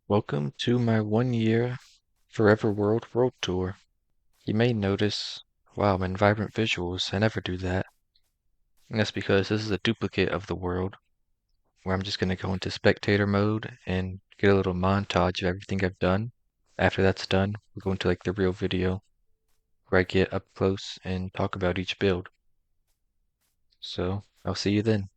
Welcome to my 1 year Forever World Tour. You may notice, wow, I'm in vibrant visuals. I never do that. And that's because this is a duplicate of the world where I'm just going to go into spectator mode and get a little montage of everything I've done. After that's done, we'll go into like the real video where I get up close and talk about each build. So I'll see you then.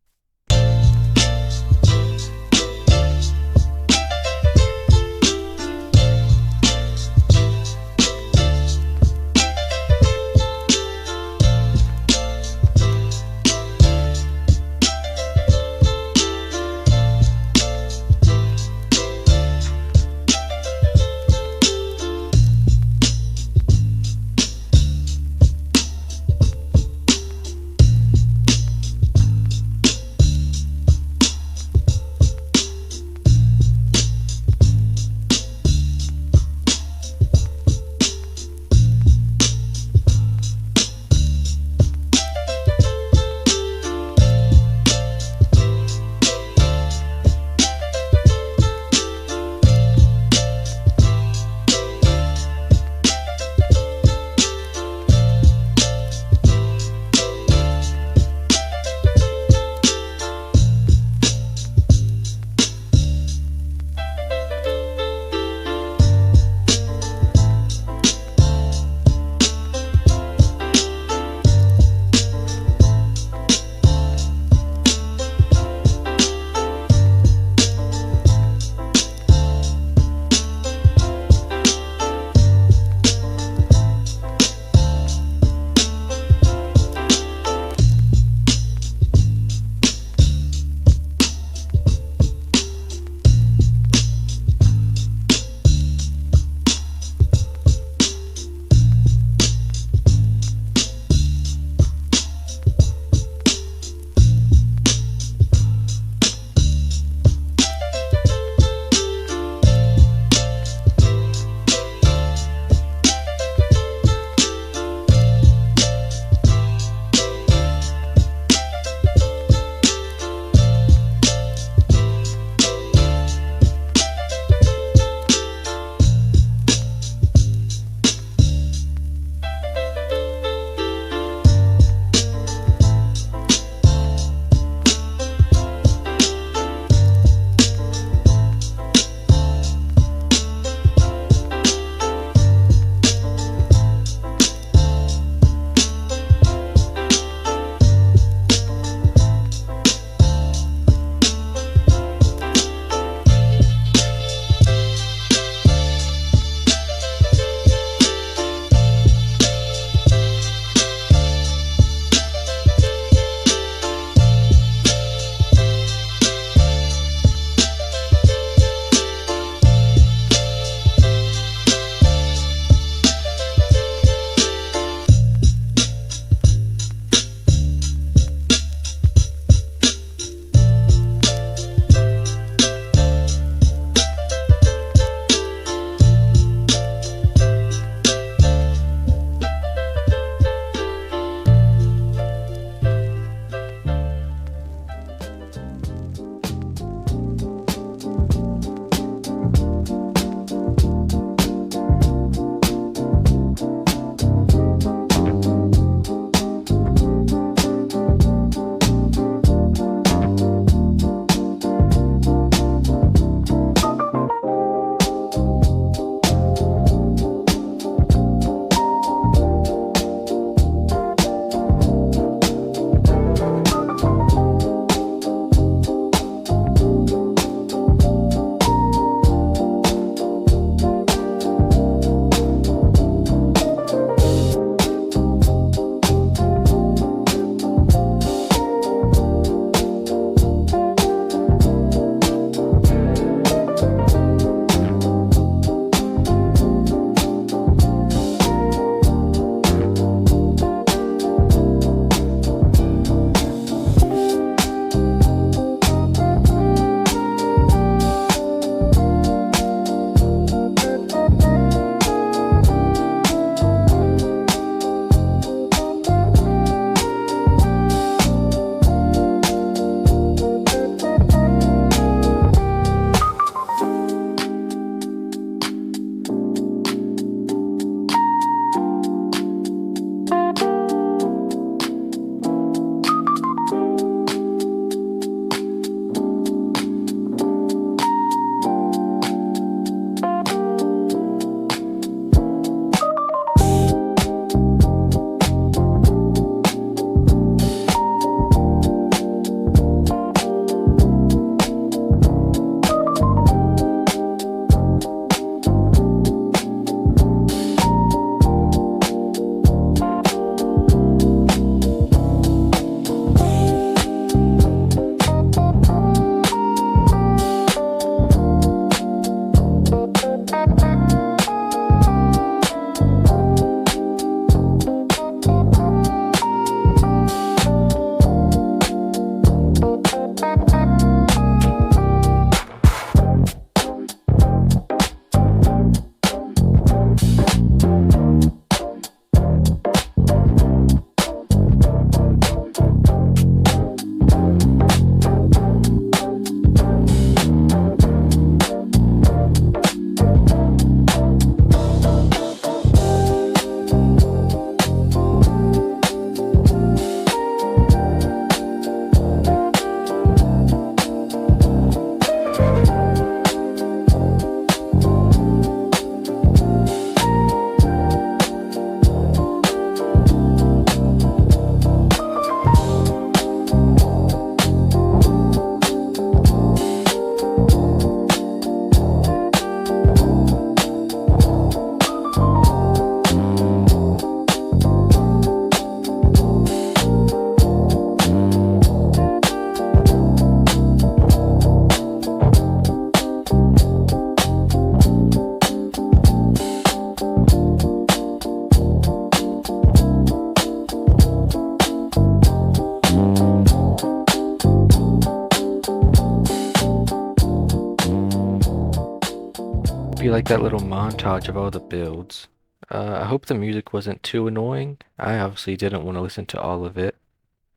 Hope you like that little montage of all the builds. I hope the music wasn't too annoying. I obviously didn't want to listen to all of it.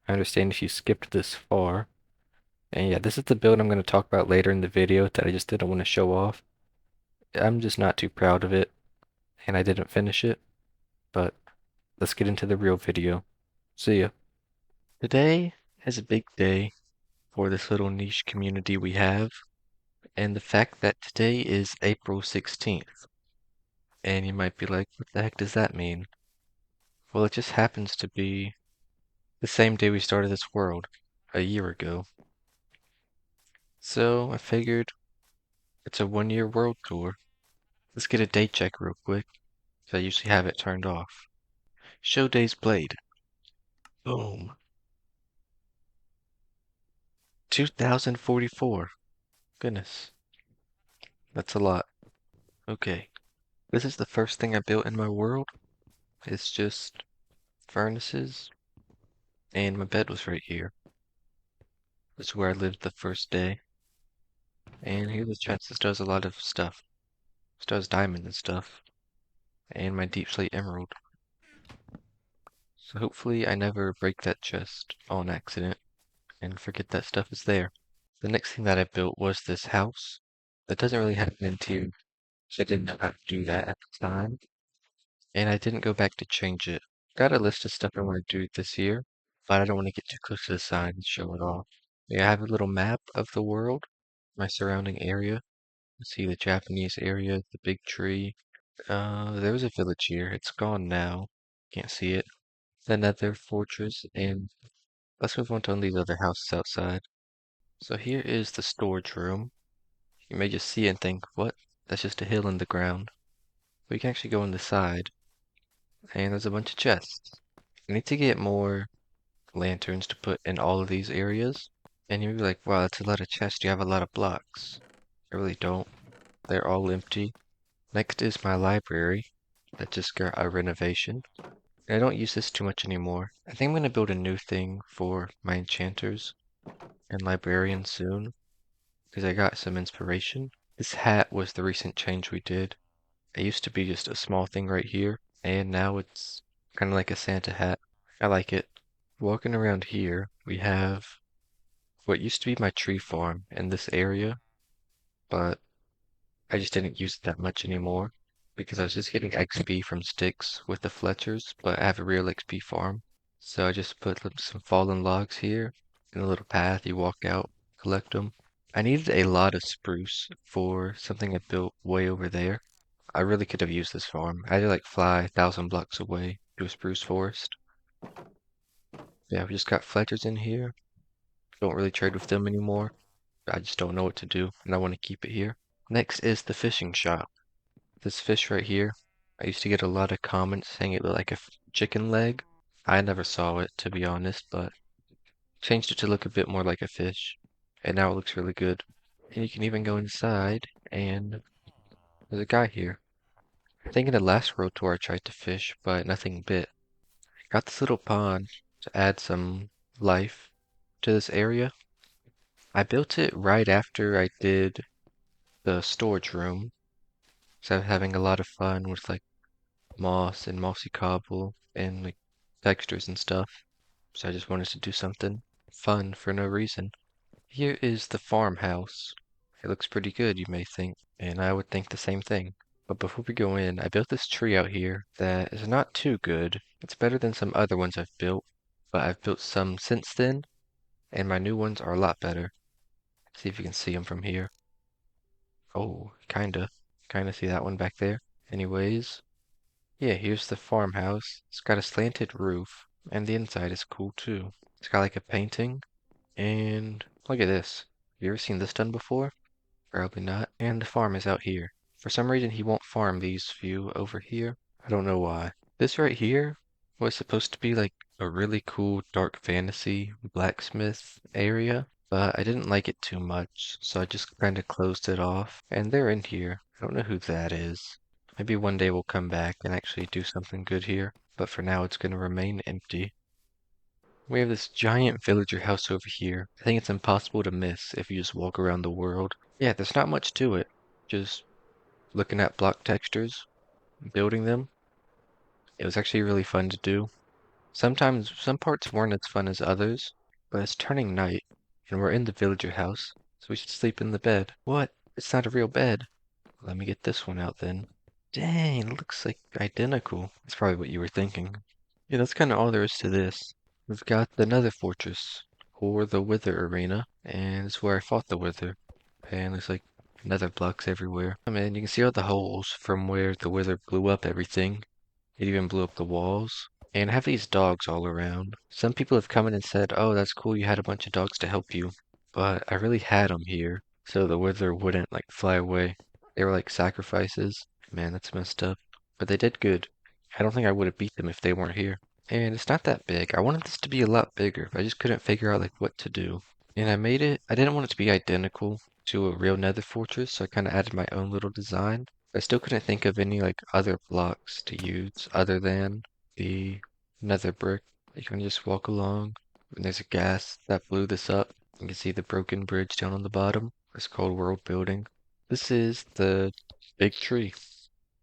I understand if you skipped this far. And yeah, this is the build I'm going to talk about later in the video that I just didn't want to show off. I'm just not too proud of it, and I didn't finish it, but let's get into the real video. See ya. Today is a big day for this little niche community we have, and the fact that today is April 16th. And you might be like, what the heck does that mean? Well, it just happens to be the same day we started this world, a year ago. So I figured it's a 1 year world tour. Let's get a date check real quick, 'cause I usually have it turned off. Show days played. Boom. 2044. Goodness, that's a lot. Okay, this is the first thing I built in my world. It's just furnaces, and my bed was right here. This is where I lived the first day. And here the chest does a lot of stuff. This does diamond and stuff. And my deep slate emerald. So hopefully I never break that chest on accident and forget that stuff is there. The next thing that I built was this house. That doesn't really have an interior, so I didn't know how to do that at the time. And I didn't go back to change it. Got a list of stuff I want to do this year, but I don't want to get too close to the sign and show it off. Yeah, I have a little map of the world, my surrounding area. You see the Japanese area, the big tree. There was a village here. It's gone now. Can't see it. The Nether Fortress, and let's move on to these other houses outside. So here is the storage room. You may just see it and think, what? That's just a hill in the ground. But you can actually go on the side, and there's a bunch of chests. I need to get more lanterns to put in all of these areas. And you'll be like, wow, that's a lot of chests. You have a lot of blocks. I really don't. They're all empty. Next is my library. That just got a renovation. And I don't use this too much anymore. I think I'm going to build a new thing for my enchanters and librarians soon, because I got some inspiration. This hat was the recent change we did. It used to be just a small thing right here, and now it's kind of like a Santa hat. I like it. Walking around here, we have what used to be my tree farm in this area, but I just didn't use it that much anymore because I was just getting XP from sticks with the Fletchers, but I have a real XP farm. So I just put some fallen logs here in a little path. You walk out, collect them. I needed a lot of spruce for something I built way over there. I really could have used this farm. I had to like fly 1,000 blocks away to a spruce forest. Yeah, we just got Fletchers in here. Don't really trade with them anymore. I just don't know what to do, and I want to keep it here. Next is the fishing shop. This fish right here, I used to get a lot of comments saying it looked like a chicken leg. I never saw it, to be honest, but changed it to look a bit more like a fish, and now it looks really good. And you can even go inside, and there's a guy here. I think in the last world tour I tried to fish, but nothing bit. Got this little pond to add some life to this area. I built it right after I did the storage room, so I was having a lot of fun with like moss and mossy cobble and like textures and stuff. So I just wanted to do something fun for no reason. Here is the farmhouse. It looks pretty good, you may think, and I would think the same thing. But before we go in, I built this tree out here that is not too good. It's better than some other ones I've built, but I've built some since then, and my new ones are a lot better. See if you can see them from here. Oh, kinda. Kinda see that one back there. Anyways, yeah, here's the farmhouse. It's got a slanted roof, and the inside is cool too. It's got like a painting, and look at this. Have you ever seen this done before? Probably not. And the farm is out here. For some reason, he won't farm these few over here. I don't know why. This right here was supposed to be like a really cool dark fantasy blacksmith area, but I didn't like it too much, so I just kind of closed it off. And they're in here. I don't know who that is. Maybe one day we'll come back and actually do something good here, but for now it's going to remain empty. We have this giant villager house over here. I think it's impossible to miss if you just walk around the world. Yeah, there's not much to it. Just looking at block textures, building them. It was actually really fun to do. Sometimes some parts weren't as fun as others, but it's turning night, and we're in the villager house, so we should sleep in the bed. What? It's not a real bed. Let me get this one out then. Dang, it looks like identical. That's probably what you were thinking. Yeah, that's kind of all there is to this. We've got the Nether Fortress, or the Wither Arena, and it's where I fought the Wither. And there's like nether blocks everywhere. I mean, you can see all the holes from where the Wither blew up everything. It even blew up the walls. And I have these dogs all around. Some people have come in and said, oh, that's cool, you had a bunch of dogs to help you. But I really had them here, so the Wither wouldn't like fly away. They were like sacrifices. Man, that's messed up. But they did good. I don't think I would have beat them if they weren't here. And it's not that big. I wanted this to be a lot bigger, but I just couldn't figure out like what to do. And I didn't want it to be identical to a real nether fortress, so I kind of added my own little design. I still couldn't think of any like other blocks to use other than the nether brick. You can just walk along, and there's a gas that blew this up. You can see the broken bridge down on the bottom. It's called world building. This is the big tree,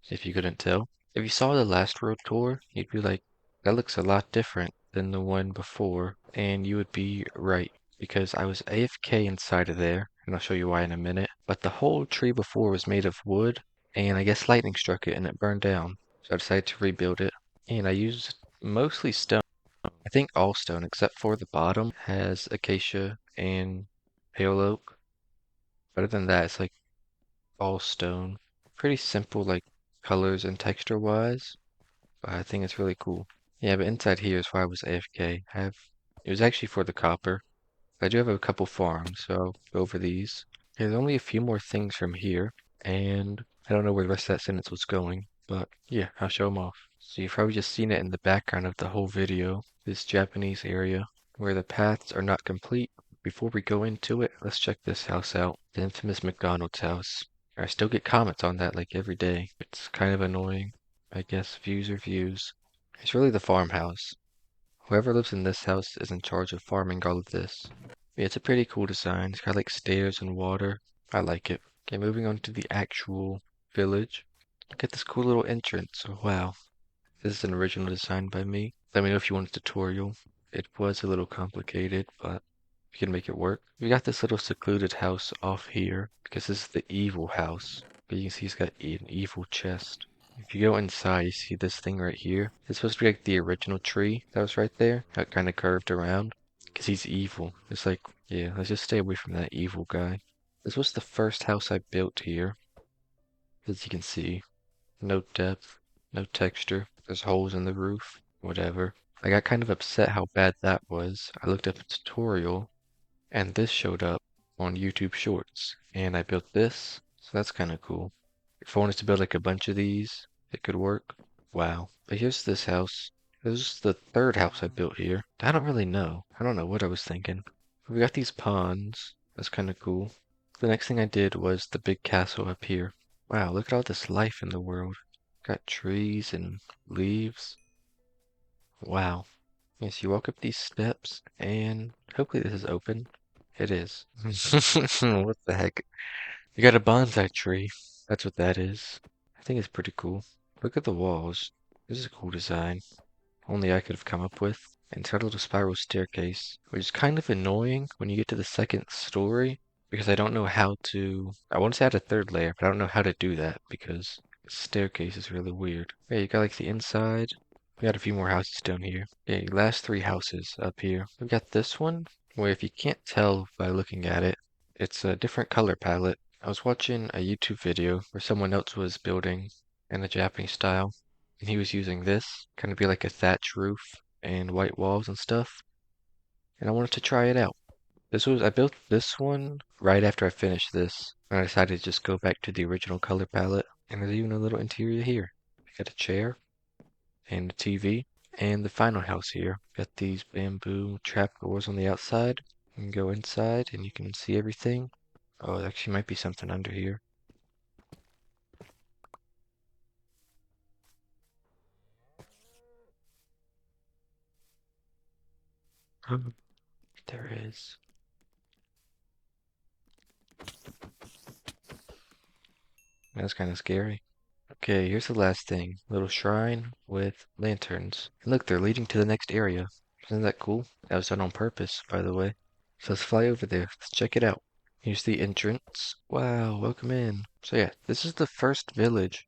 if you couldn't tell. If you saw the last road tour, you'd be like, that looks a lot different than the one before. And you would be right, because I was AFK inside of there, and I'll show you why in a minute. But the whole tree before was made of wood, and I guess lightning struck it and it burned down. So I decided to rebuild it. And I used mostly stone. I think all stone, except for the bottom, has acacia and pale oak. Other than that, it's like all stone. Pretty simple, like colors and texture wise. But I think it's really cool. Yeah, but inside here is why I was AFK. It was actually for the copper. I do have a couple farms, so I'll go over these. There's only a few more things from here, and I don't know where the rest of that sentence was going, but yeah, I'll show them off. So you've probably just seen it in the background of the whole video, this Japanese area, where the paths are not complete. Before we go into it, let's check this house out, the infamous McDonald's house. I still get comments on that like every day. It's kind of annoying. I guess views are views. It's really the farmhouse. Whoever lives in this house is in charge of farming all of this. Yeah, it's a pretty cool design. It's got like stairs and water. I like it. Okay, moving on to the actual village. Look at this cool little entrance. Oh, wow. This is an original design by me. Let me know if you want a tutorial. It was a little complicated, but we can make it work. We got this little secluded house off here because this is the evil house. But you can see he's got an evil chest. If you go inside, you see this thing right here. It's supposed to be like the original tree that was right there, that kind of curved around. Because he's evil. It's like, yeah, let's just stay away from that evil guy. This was the first house I built here. As you can see, no depth, no texture. There's holes in the roof, whatever. I got kind of upset how bad that was. I looked up a tutorial and this showed up on YouTube Shorts. And I built this, so that's kind of cool. If I wanted to build like a bunch of these, it could work. Wow. But here's this house. This is the third house I built here. I don't really know. I don't know what I was thinking. We got these ponds. That's kind of cool. The next thing I did was the big castle up here. Wow, look at all this life in the world. Got trees and leaves. Wow. Yes, you walk up these steps, and hopefully this is open. It is. What the heck? You got a bonsai tree. That's what that is. I think it's pretty cool. Look at the walls. This is a cool design. Only I could have come up with. And it's got a little spiral staircase, which is kind of annoying when you get to the second story, because I don't know how to... I want to add a third layer, but I don't know how to do that, because the staircase is really weird. Yeah, you got like the inside. We got a few more houses down here. Yeah, last three houses up here. We got this one, where if you can't tell by looking at it, it's a different color palette. I was watching a YouTube video where someone else was building in the Japanese style, and he was using this, kind of be like a thatch roof and white walls and stuff, and I wanted to try it out. I built this one right after I finished this, and I decided to just go back to the original color palette, and there's even a little interior here. We got a chair, and a TV, and the final house here. Got these bamboo trap doors on the outside. You can go inside and you can see everything. Oh, there actually might be something under here. There is. That's kind of scary. Okay, here's the last thing. Little shrine with lanterns. And look, they're leading to the next area. Isn't that cool? That was done on purpose, by the way. So let's fly over there. Let's check it out. Here's the entrance. Wow, welcome in. So yeah, this is the first village.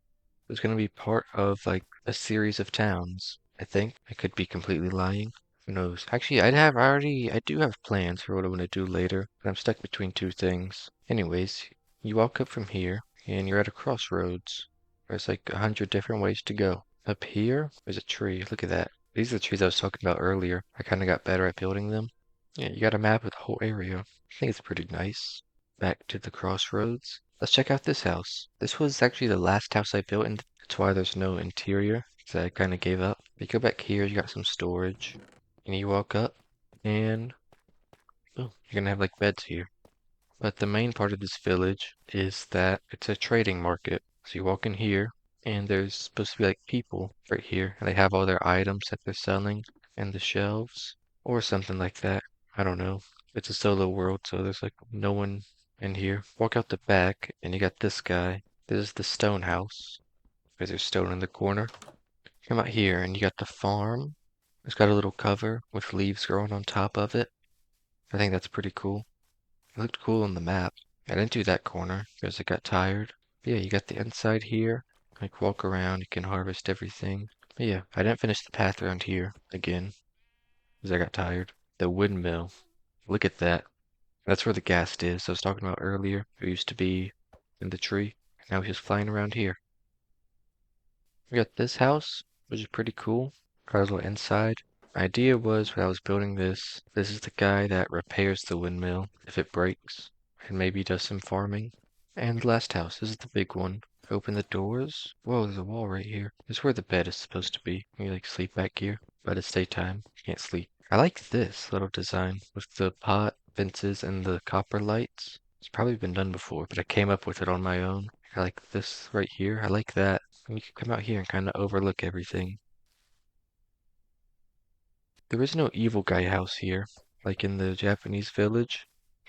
It's going to be part of like a series of towns, I think. I could be completely lying. Who knows? Actually, I do have plans for what I want to do later, but I'm stuck between two things. Anyways, you walk up from here, and you're at a crossroads. There's like 100 different ways to go. Up here, there's a tree. Look at that. These are the trees I was talking about earlier. I kind of got better at building them. Yeah, you got a map of the whole area. I think it's pretty nice. Back to the crossroads. Let's check out this house. This was actually the last house I built, and that's why there's no interior, because I kind of gave up. You go back here, you got some storage, and you walk up, and oh, you're gonna have like beds here. But the main part of this village is that it's a trading market. So you walk in here, and there's supposed to be like people right here, and they have all their items that they're selling in the shelves, or something like that. I don't know. It's a solo world, so there's like no one in here. Walk out the back, and you got this guy. This is the stone house, because there's stone in the corner. Come out here, and you got the farm. It's got a little cover with leaves growing on top of it. I think that's pretty cool. It looked cool on the map. I didn't do that corner because I got tired. But yeah, you got the inside here. Like walk around, you can harvest everything. But yeah, I didn't finish the path around here again because I got tired. The windmill. Look at that. That's where the ghast is I was talking about earlier. It used to be in the tree. Now he's just flying around here. We got this house, which is pretty cool. Got a little inside. My idea was when I was building this, this is the guy that repairs the windmill if it breaks, and maybe does some farming. And the last house, this is the big one. Open the doors. Whoa, there's a wall right here. This is where the bed is supposed to be. You like sleep back here, but it's daytime. You can't sleep. I like this little design with the pot, fences, and the copper lights. It's probably been done before, but I came up with it on my own. I like this right here. I like that. And you can come out here and kind of overlook everything. There is no evil guy house here, like in the Japanese village.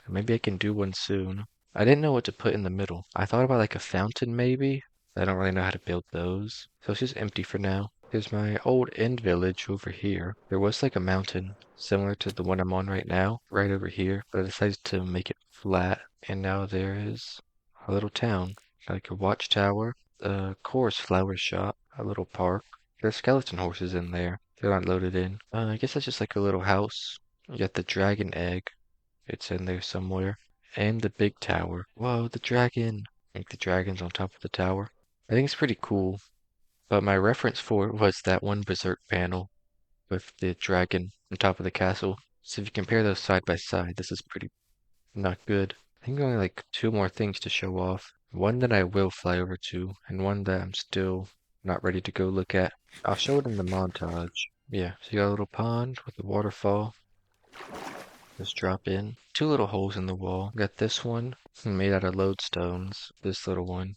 Maybe I can do one soon. I didn't know what to put in the middle. I thought about like a fountain maybe. I don't really know how to build those. So it's just empty for now. There's my old end village over here. There was like a mountain similar to the one I'm on right now, right over here, but I decided to make it flat. And now there is a little town, like a watchtower, a chorus flower shop, a little park. There's skeleton horses in there. They're not loaded in. I guess that's just like a little house. You got the dragon egg. It's in there somewhere. And the big tower. Whoa, the dragon. Like the dragon's on top of the tower. I think it's pretty cool. But my reference for it was that one Berserk panel with the dragon on top of the castle. So if you compare those side by side, this is pretty not good. I think only like two more things to show off. One that I will fly over to, and one that I'm still not ready to go look at. I'll show it in the montage. Yeah, so you got a little pond with a waterfall. Just drop in. Two little holes in the wall. Got this one made out of lodestones. This little one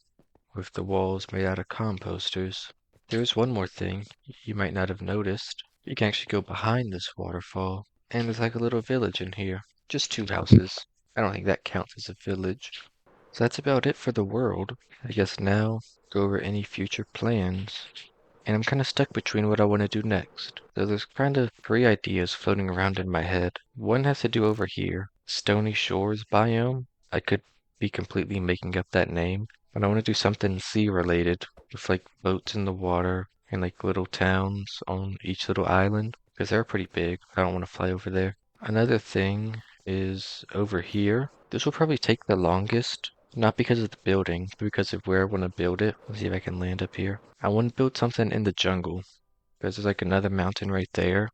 with the walls made out of composters. There's one more thing you might not have noticed. You can actually go behind this waterfall, and there's like a little village in here. Just two houses. I don't think that counts as a village. So that's about it for the world. I guess now go over any future plans. And I'm kind of stuck between what I want to do next. So there's kind of three ideas floating around in my head. One has to do over here, Stony Shores biome. I could be completely making up that name, but I want to do something sea related with like boats in the water and like little towns on each little island because they're pretty big. I don't want to fly over there. Another thing is over here. This will probably take the longest, not because of the building, but because of where I want to build it. Let's see if I can land up here. I want to build something in the jungle because there's like another mountain right there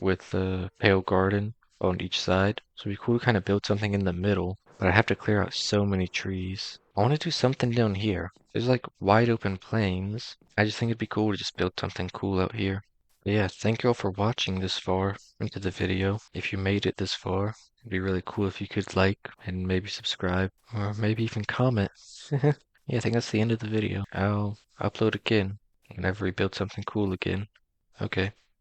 with the pale garden on each side. So it'd be cool to kind of build something in the middle, but I have to clear out so many trees. I want to do something down here. There's like wide open plains. I just think it'd be cool to just build something cool out here. But yeah, thank you all for watching this far into the video. If you made it this far, it'd be really cool if you could like and maybe subscribe or maybe even comment. Yeah, I think that's the end of the video. I'll upload again whenever we build something cool again. Okay.